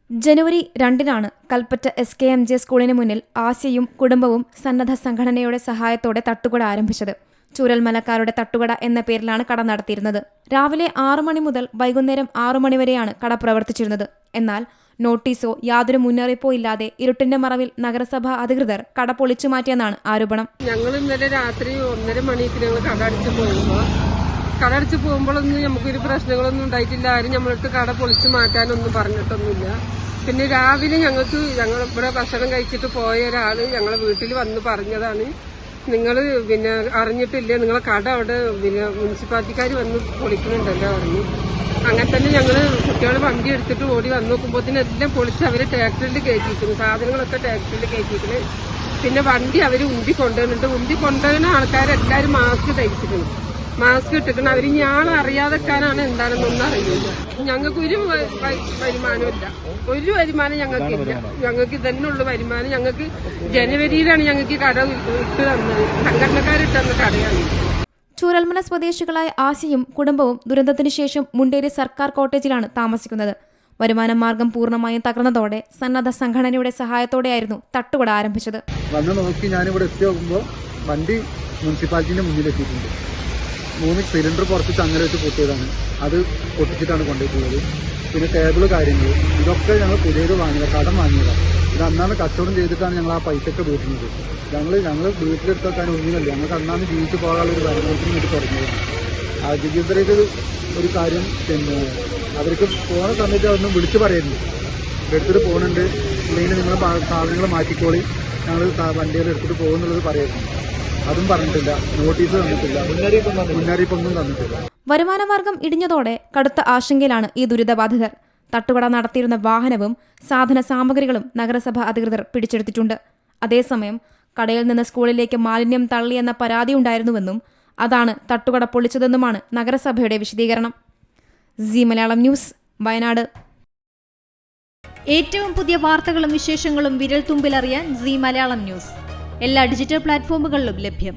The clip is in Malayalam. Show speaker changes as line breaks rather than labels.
ജനുവരി 2-നാണ് കൽപ്പറ്റ SKMJ സ്കൂളിന് മുന്നിൽ ആസിയയും കുടുംബവും സന്നദ്ധ സംഘടനയുടെ സഹായത്തോടെ തട്ടുകട ആരംഭിച്ചത്. ചൂരൽമലക്കാരുടെ തട്ടുകട എന്ന പേരിലാണ് കട നടത്തിയിരുന്നത്. രാവിലെ 6 മണി മുതൽ വൈകുന്നേരം 6 മണി വരെയാണ് കട പ്രവർത്തിച്ചിരുന്നത്. എന്നാൽ നോട്ടീസോ യാതൊരു മുന്നറിയിപ്പോ ഇല്ലാതെ ഇരുട്ടിന്റെ മറവിൽ നഗരസഭാ അധികൃതർ കട പൊളിച്ചു മാറ്റിയെന്നാണ് ആരോപണം.
ഞങ്ങൾ ഇന്നലെ രാത്രി 1:30 മണിക്ക് ഞങ്ങൾ കട അടിച്ചു പോകുമ്പോഴൊന്നും നമുക്കൊരു പ്രശ്നങ്ങളൊന്നും ഉണ്ടായിട്ടില്ല. ആരും നമ്മളടുത്ത് കട പൊളിച്ചു മാറ്റാനൊന്നും പറഞ്ഞിട്ടൊന്നുമില്ല. പിന്നെ രാവിലെ ഞങ്ങൾ ഇവിടെ ഭക്ഷണം കഴിച്ചിട്ട് പോയ ഒരാള് ഞങ്ങളെ വീട്ടിൽ വന്ന് പറഞ്ഞതാണ്, നിങ്ങൾ പിന്നെ അറിഞ്ഞിട്ടില്ലേ, നിങ്ങളെ കട അവിടെ പിന്നെ മുനിസിപ്പാലിറ്റിക്കാർ വന്ന് പൊളിക്കുന്നുണ്ടല്ലോ പറഞ്ഞു. അങ്ങനെ തന്നെ ഞങ്ങൾ കുട്ടികൾ വണ്ടി എടുത്തിട്ട് ഓടി വന്ന് നോക്കുമ്പോഴത്തേനും എല്ലാം പൊളിച്ച് അവർ ട്രാക്ടറിൽ കയറ്റിയിരിക്കുന്നു, സാധനങ്ങളൊക്കെ ട്രാക്ടറിൽ കയറ്റിയിരിക്കുന്നു. പിന്നെ വണ്ടി അവർ ഉന്തി കൊണ്ടുപോകുന്ന ആൾക്കാരെല്ലാവരും മാസ്ക് ധരിച്ചിട്ടുണ്ട്, മാസ്ക് ഇട്ടിട്ടുണ്ട്. അവർ ഞാളെ അറിയാതെക്കാനാണ് എന്താണെന്നൊന്നും അറിയില്ല. ഞങ്ങൾക്ക് ഒരു വരുമാനമില്ല, ഒരു വരുമാനം ഞങ്ങൾക്കില്ല. ഞങ്ങൾക്ക് ഇതന്നെയുള്ള വരുമാനം. ഞങ്ങൾക്ക് ജനുവരിയിലാണ് ഞങ്ങൾക്ക് കട ഇട്ട് തന്നത്, സംഘടനക്കാരിട്ട് തന്ന കടയാണ്.
ചൂരൽമല സ്വദേശികളായ ആസിയും കുടുംബവും ദുരന്തത്തിനു ശേഷം മുണ്ടേരി സർക്കാർ കോട്ടേജിലാണ് താമസിക്കുന്നത്. വരുമാന മാർഗം പൂർണ്ണമായും തകർന്നതോടെ സന്നദ്ധ സംഘടനയുടെ സഹായത്തോടെയായിരുന്നു തട്ടുകട ആരംഭിച്ചത്.
വന്ന് നോക്കി ഞാനിവിടെ എത്തി നോക്കുമ്പോൾ വണ്ടി മുനിസിപ്പാലിറ്റിന്റെ മുന്നിലെത്തിയിട്ടുണ്ട്. 3 സിലിണ്ടർ പുറത്ത് ചങ്ങല വെച്ച് പൊട്ടിയതാണ്, അത് പൊട്ടിച്ചിട്ടാണ് കൊണ്ടുപോയിട്ടുള്ളത്. പിന്നെ ടേബിള് കാര്യങ്ങൾ ഇതൊക്കെ ഞങ്ങൾ പുതിയത് വാങ്ങിയതാണ്, കടം വാങ്ങിയതാണ്. ഇത് അന്നാണ് കച്ചവടം ചെയ്തിട്ടാണ് ഞങ്ങൾ ആ പൈസയൊക്കെ വീട്ടുന്നത്. ഞങ്ങൾ വീട്ടിലെടുത്താൻ ഒന്നുമില്ല, ഞങ്ങൾക്ക് അന്നാണ് ജീവിച്ചു പോകാനുള്ള ഒരു വരുമാനത്തിന് വേണ്ടി തുടങ്ങിയതാണ്. ആ ജീവിതത്തിലേക്ക് ഒരു കാര്യം പിന്നെ അവർക്ക് പോകുന്ന സമയത്ത് അതൊന്നും വിളിച്ചു പറയുന്നു, എടുത്തിട്ട് പോകുന്നുണ്ട്, ഇല്ലെങ്കിൽ നിങ്ങൾ സാധനങ്ങൾ മാറ്റിക്കോളി, ഞങ്ങൾ വണ്ടികൾ എടുത്തിട്ട് പോകുന്നുള്ളത് പറയുന്നു. അതും പറഞ്ഞിട്ടില്ല, നോട്ടീസ് തന്നിട്ടില്ല, മുന്നറിയിപ്പൊന്നും തന്നിട്ടില്ല.
വരുമാനമാർഗം ഇടിഞ്ഞതോടെ കടുത്ത ആശങ്കയിലാണ് ഈ ദുരിതബാധിതർ. തട്ടുകട നടത്തിയിരുന്ന വാഹനവും സാധന സാമഗ്രികളും നഗരസഭ അധികൃതർ പിടിച്ചെടുത്തിട്ടുണ്ട്. അതേസമയം കടയിൽ നിന്ന് സ്കൂളിലേക്ക് മാലിന്യം തള്ളിയെന്ന പരാതിയുണ്ടായിരുന്നുവെന്നും അതാണ് തട്ടുകട പൊളിച്ചതെന്നുമാണ് നഗരസഭയുടെ വിശദീകരണം. C Malayalam news, Wayanad.
ഏറ്റവും പുതിയ വാർത്തകളും വിശേഷങ്ങളും വിരൽ തുമ്പിലറിയാൻ സി മലയാളം ന്യൂസ് എല്ലാ ഡിജിറ്റൽ പ്ലാറ്റ്ഫോമുകളിലും ലഭ്യം.